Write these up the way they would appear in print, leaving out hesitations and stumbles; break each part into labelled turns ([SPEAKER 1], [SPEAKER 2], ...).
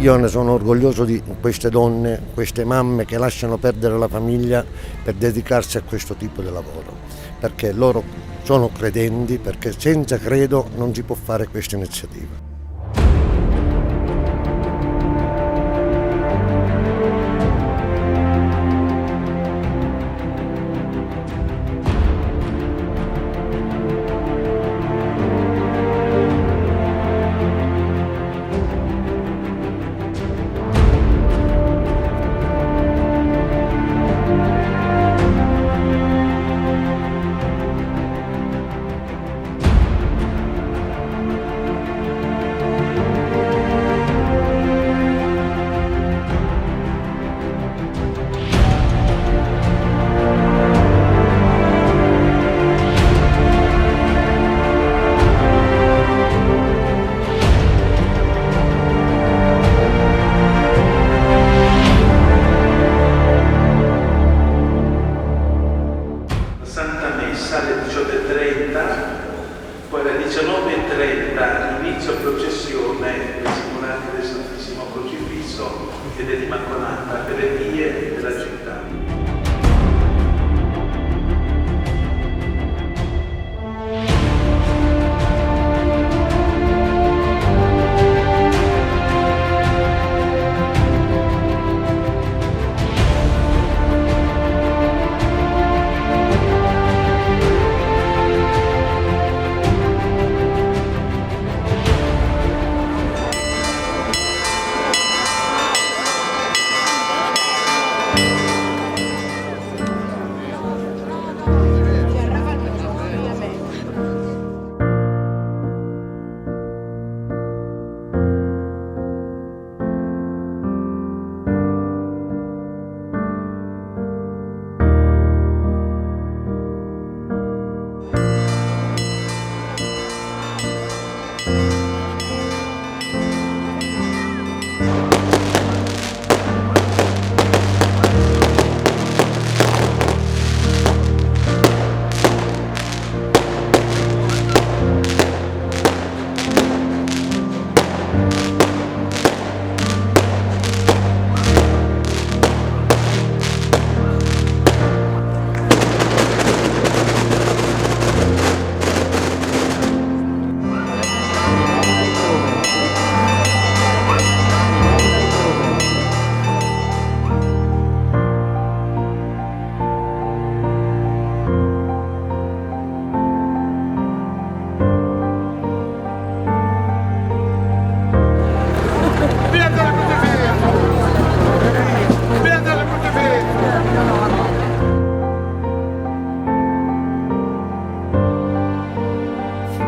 [SPEAKER 1] Io ne sono orgoglioso di queste donne, queste mamme che lasciano perdere la famiglia per dedicarsi a questo tipo di lavoro, perché loro sono credenti, perché senza credo non si può fare questa iniziativa.
[SPEAKER 2] Santa Messa alle 18:30, poi alle 19:30 inizio processione dei simulanti del Santissimo Crocifisso e dell'Immacolata per le vie della città.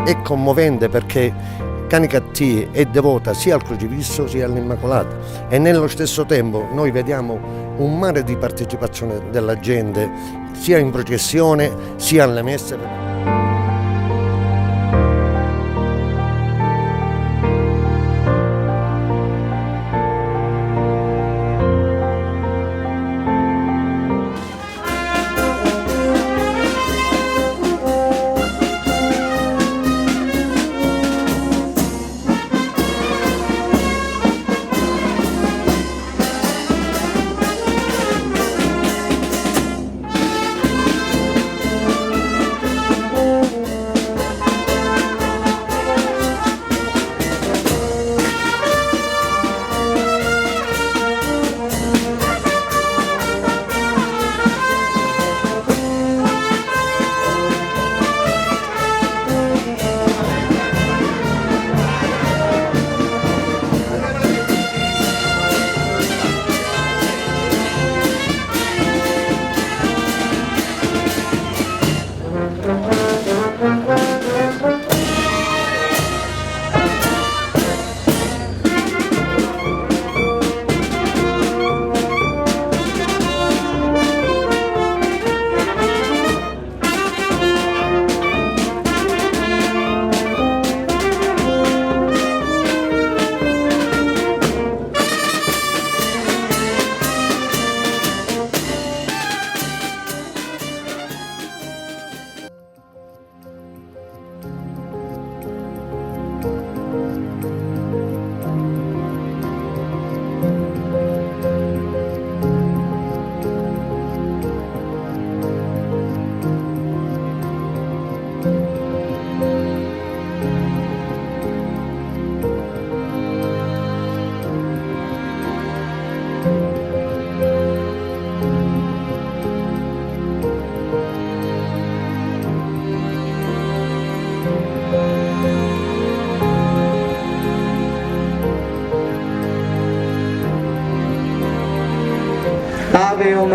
[SPEAKER 1] È commovente perché Canicattì è devota sia al Crocifisso sia all'Immacolata e nello stesso tempo noi vediamo un mare di partecipazione della gente sia in processione sia alle messe.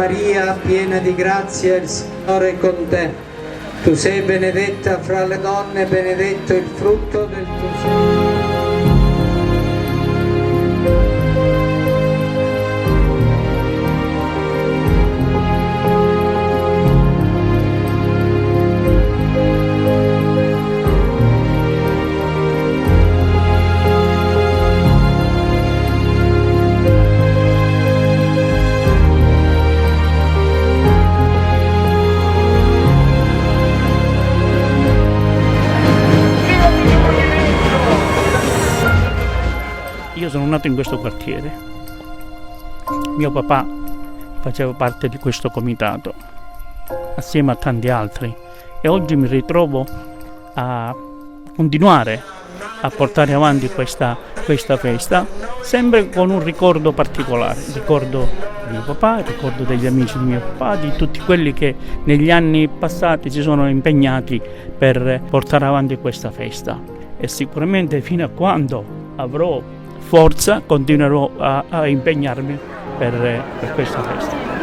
[SPEAKER 3] Maria, piena di grazia, il Signore è con te. Tu sei benedetta fra le donne, benedetto il frutto del tuo seno.
[SPEAKER 4] Io sono nato in questo quartiere, mio papà faceva parte di questo comitato assieme a tanti altri e oggi mi ritrovo a continuare a portare avanti questa festa sempre con un ricordo particolare, ricordo di mio papà, ricordo degli amici di mio papà, di tutti quelli che negli anni passati si sono impegnati per portare avanti questa festa e sicuramente fino a quando avrò forza continuerò a impegnarmi per questa festa.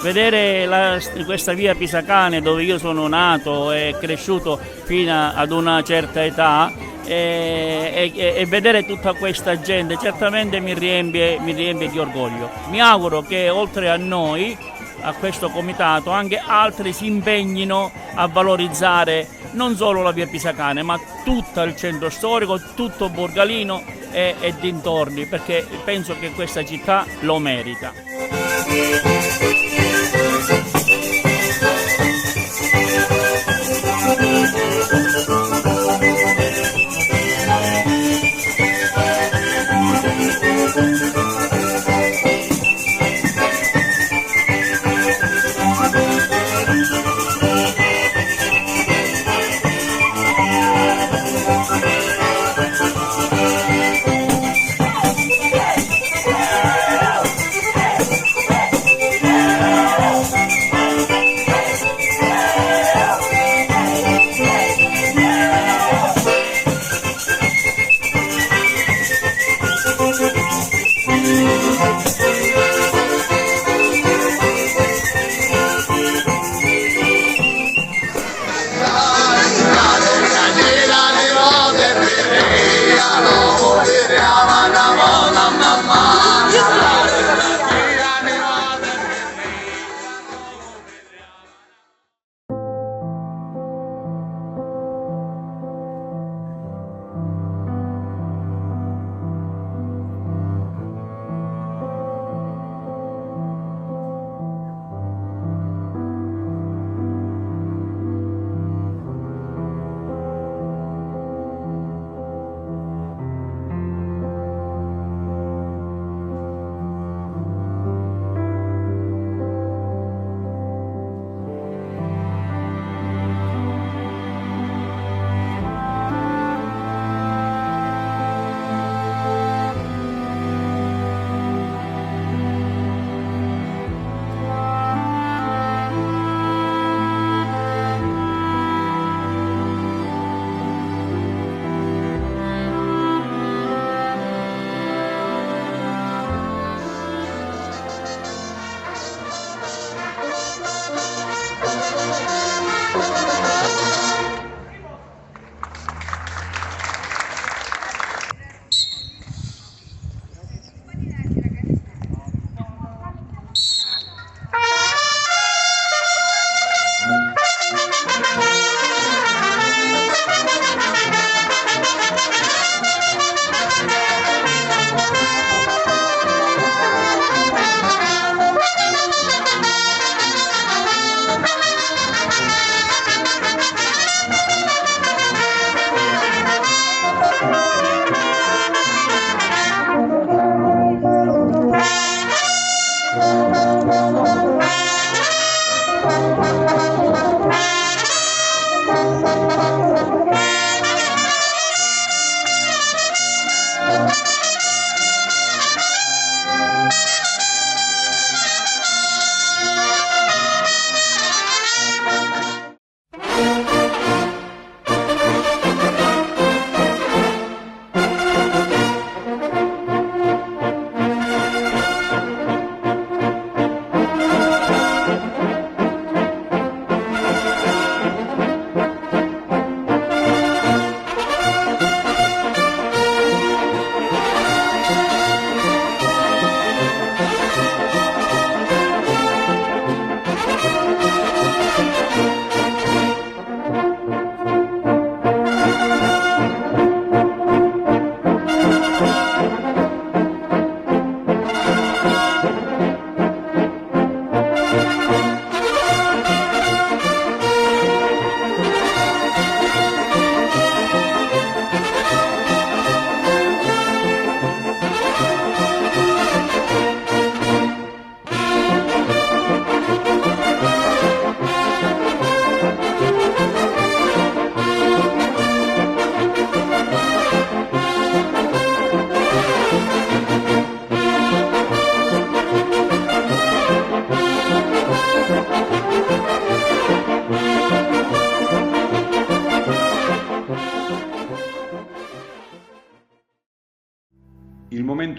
[SPEAKER 4] Vedere questa via Pisacane dove io sono nato e cresciuto fino ad una certa età e vedere tutta questa gente certamente mi riempie di orgoglio. Mi auguro che oltre a noi, a questo comitato, anche altri si impegnino a valorizzare non solo la via Pisacane ma tutto il centro storico, tutto Borgalino e dintorni, perché penso che questa città lo merita.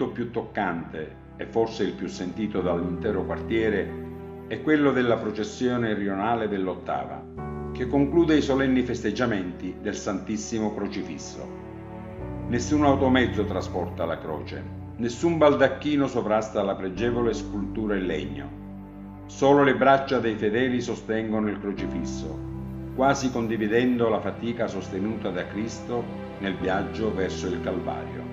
[SPEAKER 5] momento più toccante e forse il più sentito dall'intero quartiere è quello della processione rionale dell'8ª, che conclude i solenni festeggiamenti del Santissimo Crocifisso. Nessun automezzo trasporta la croce, nessun baldacchino sovrasta la pregevole scultura in legno. Solo le braccia dei fedeli sostengono il crocifisso, quasi condividendo la fatica sostenuta da Cristo nel viaggio verso il Calvario.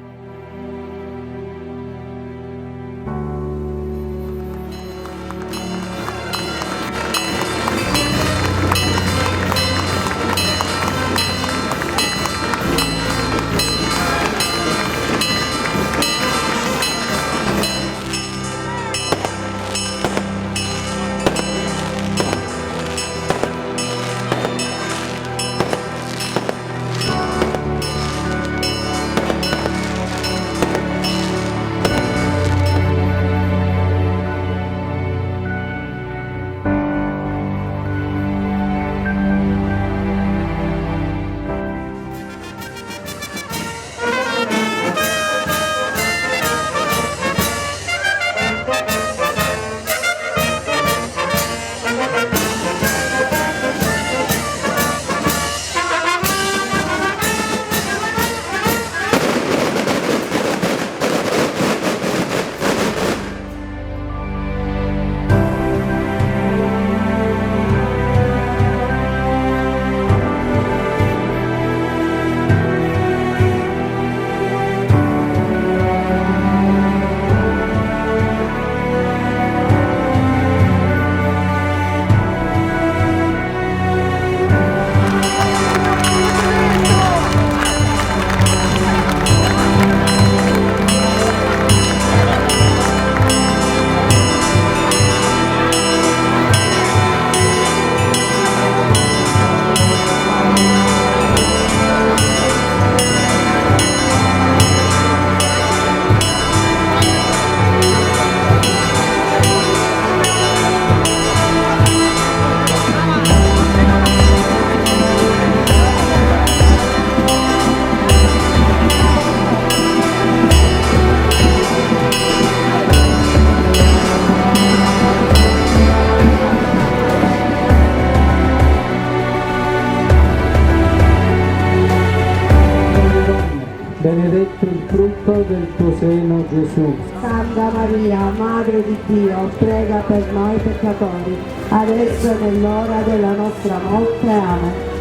[SPEAKER 3] benedetto il frutto del tuo seno, Gesù.
[SPEAKER 6] Santa Maria, Madre di Dio, prega per noi peccatori, adesso è nell'ora della nostra morte. Amen.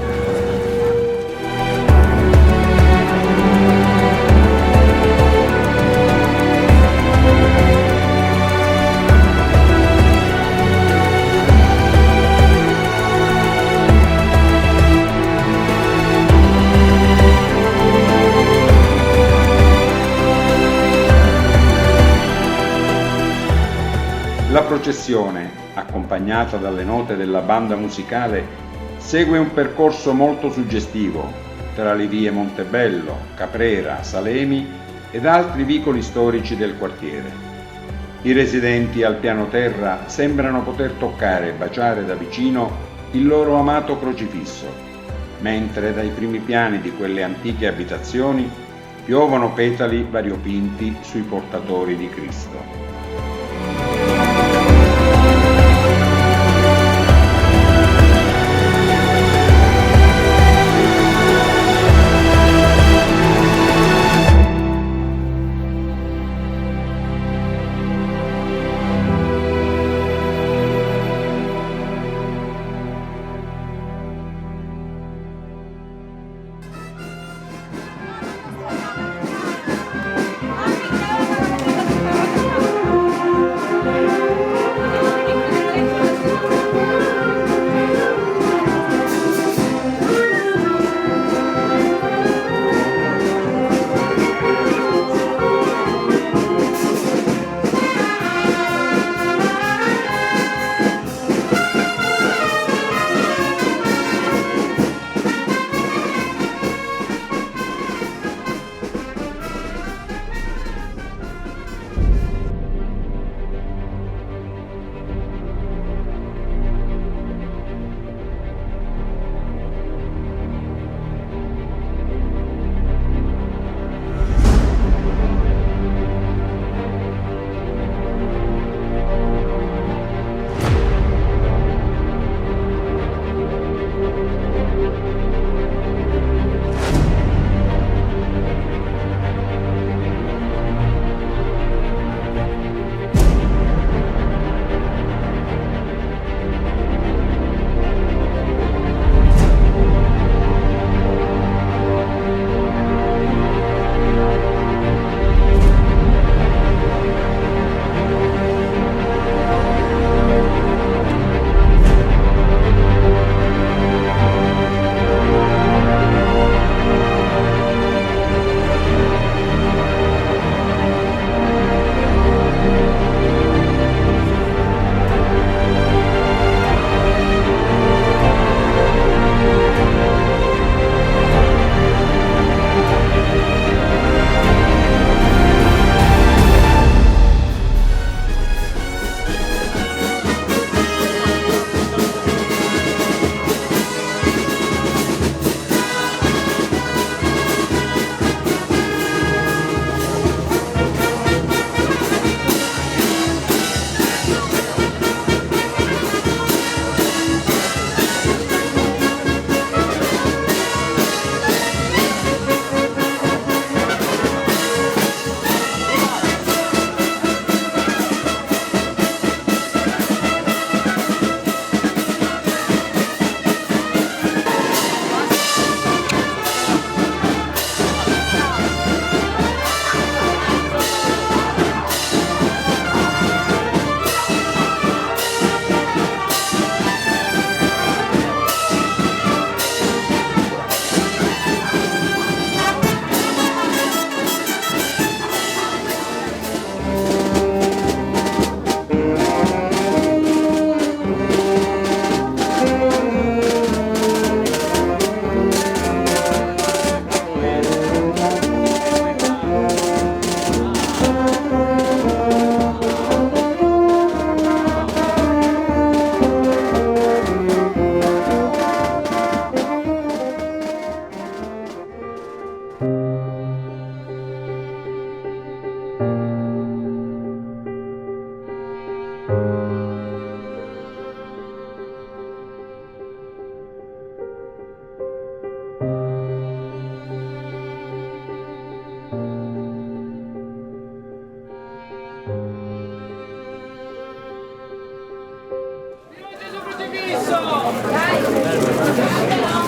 [SPEAKER 5] La processione, accompagnata dalle note della banda musicale, segue un percorso molto suggestivo tra le vie Montebello, Caprera, Salemi ed altri vicoli storici del quartiere. I residenti al piano terra sembrano poter toccare e baciare da vicino il loro amato crocifisso, mentre dai primi piani di quelle antiche abitazioni piovono petali variopinti sui portatori di Cristo.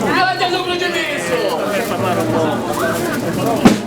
[SPEAKER 7] Davanti al crocifisso!
[SPEAKER 4] Per parlare un po'.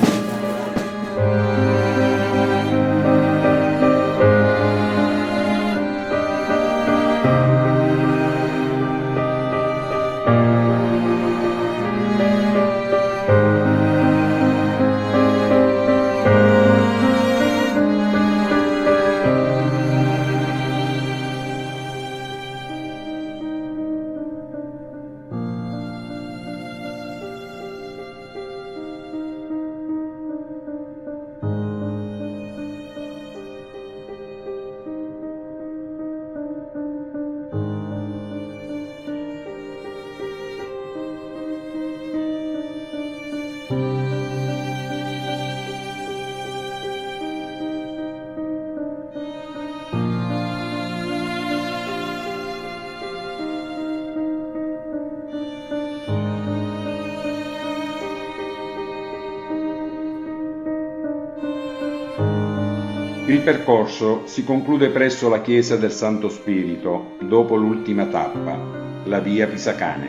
[SPEAKER 5] Il percorso si conclude presso la chiesa del Santo Spirito, dopo l'ultima tappa, la via Pisacane.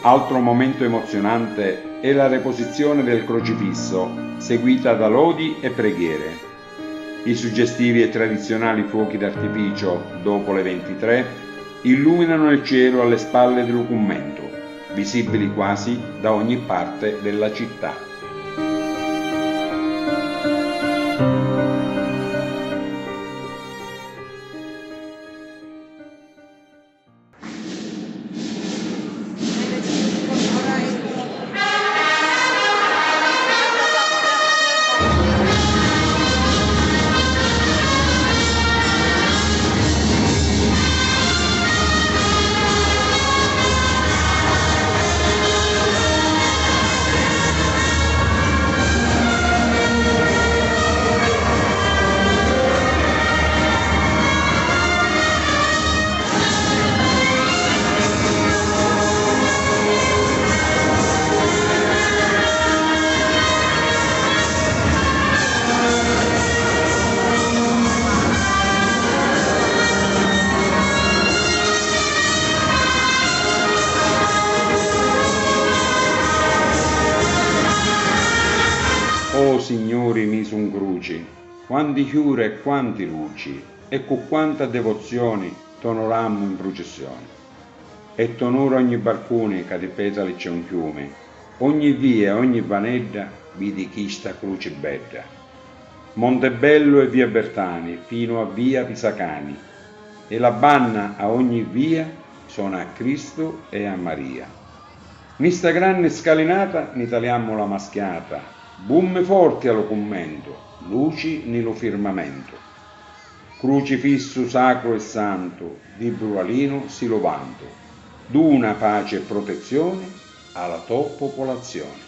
[SPEAKER 5] Altro momento emozionante è la reposizione del crocifisso, seguita da lodi e preghiere. I suggestivi e tradizionali fuochi d'artificio, dopo le 23, illuminano il cielo alle spalle del Lucumento, visibili quasi da ogni parte della città. O Signore mi sun cruci, quanti chiure e quanti luci, e con quanta devozione t'onorammo in processione. E t'onora ogni barcone che di petali c'è un fiume, ogni via, ogni vanedda, vidi chi sta croce bella. Montebello e via Bertani, fino a via Pisacani, e la banna a ogni via sono a Cristo e a Maria. Nista grande scalinata ne taliamo la maschiata, bumme forti allo commento, luci nello firmamento. Crucifisso sacro e santo, di Brualino si lo vanto, d'una pace e protezione alla tua popolazione.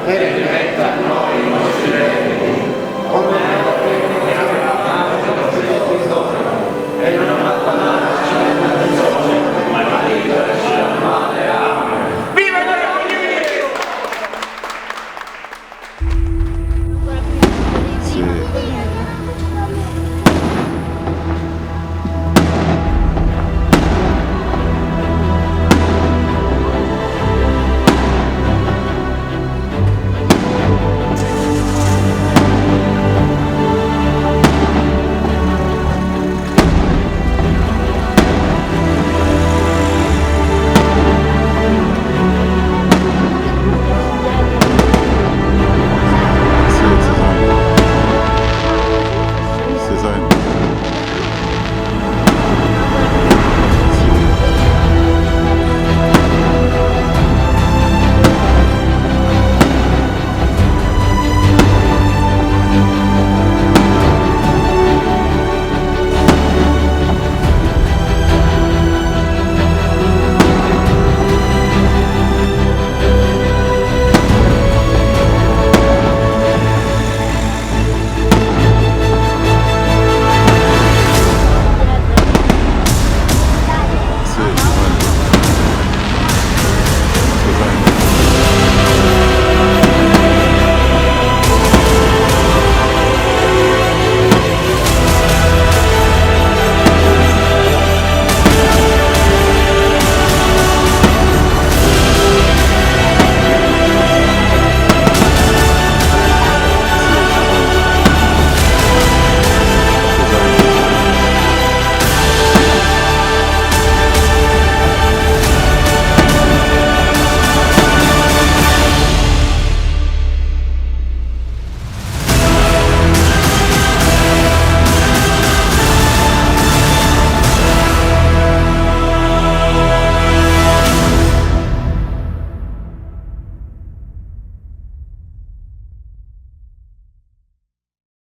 [SPEAKER 1] Bene.